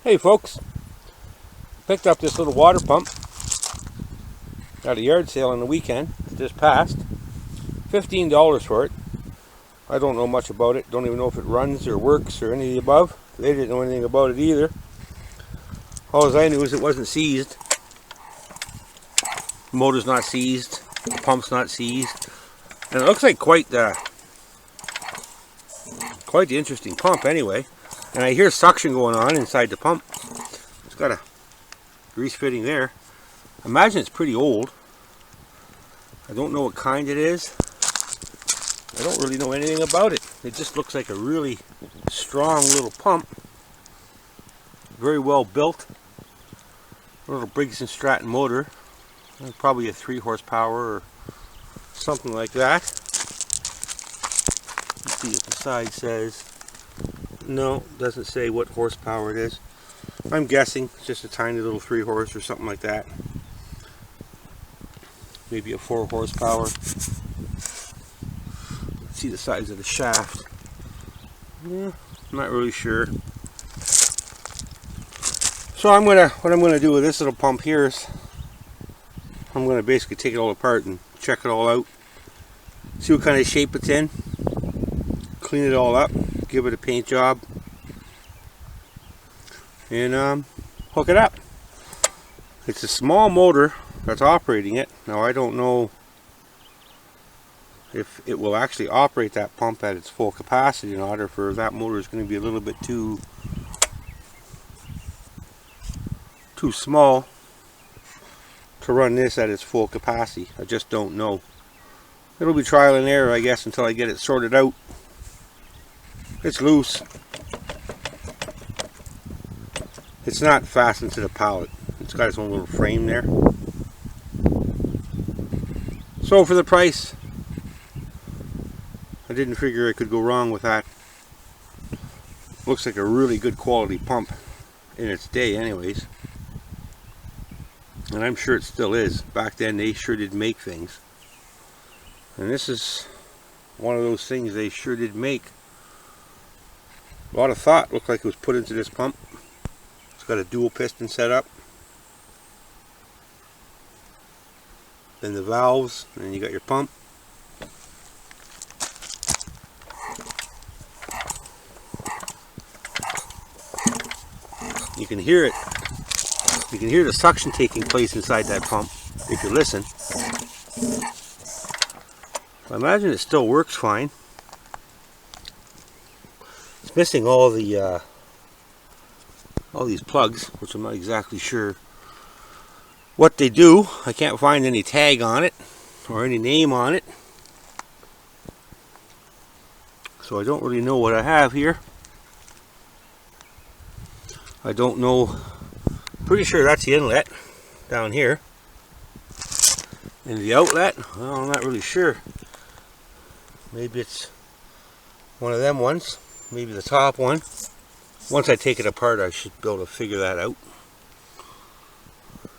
Hey folks, picked up this little water pump at a yard sale on the weekend. It just passed. $15 for it. I don't know much about it. Don't even know if it runs or works or any of the above. They didn't know anything about it either. All I knew is it wasn't seized. The motor's not seized. The pump's not seized. And it looks like quite the interesting pump anyway. And I hear suction going on inside the pump. It's got a grease fitting there. I imagine it's pretty old. I don't know what kind it is. I don't really know anything about it. It just looks like a really strong little pump. Very well built. A little Briggs & Stratton motor. Probably a 3 horsepower or something like that. Let's see if the side says. No, doesn't say what horsepower it is. I'm guessing it's just a tiny little 3 horse or something like that. Maybe a 4 horsepower. Let's see the size of the shaft. Yeah, I'm not really sure. So what I'm gonna do with this little pump here is I'm gonna basically take it all apart and check it all out. See what kind of shape it's in. Clean it all up. Give it a paint job. And hook it up. It's a small motor that's operating it. Now I don't know if it will actually operate that pump at its full capacity or not, or if that motor is going to be a little bit too small to run this at its full capacity. I just don't know. It'll be trial and error, I guess, until I get it sorted out. It's loose. It's not fastened to the pallet. It's got its own little frame there. So for the price, I didn't figure I could go wrong with that. Looks like a really good quality pump in its day anyways. And I'm sure it still is. Back then they sure did make things. And this is one of those things they sure did make. A lot of thought looked like it was put into this pump. It's got a dual piston setup. Then the valves, and then you got your pump. You can hear it. You can hear the suction taking place inside that pump if you listen. I imagine it still works fine. It's missing all these plugs, which I'm not exactly sure what they do. I can't find any tag on it or any name on it, so I don't really know what I have here. I don't know. Pretty sure that's the inlet down here, and the outlet, well, I'm not really sure. Maybe it's one of them ones, maybe the top one. Once I take it apart, I should be able to figure that out.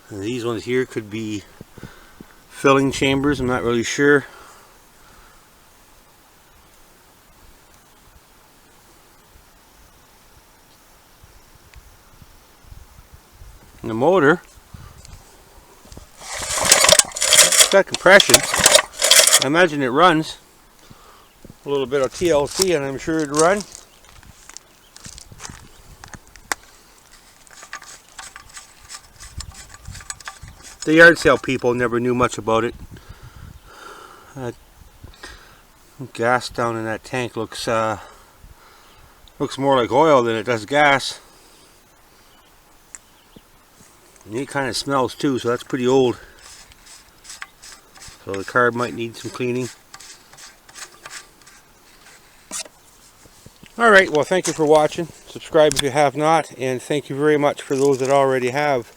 And these ones here could be filling chambers, I'm not really sure. And the motor, it's got compression. I imagine it runs. A little bit of TLC and I'm sure it'd run. The yard sale people never knew much about it. Gas down in that tank looks more like oil than it does gas. And it kind of smells too, so that's pretty old. So the carb might need some cleaning. Alright, well thank you for watching. Subscribe if you have not, and thank you very much for those that already have.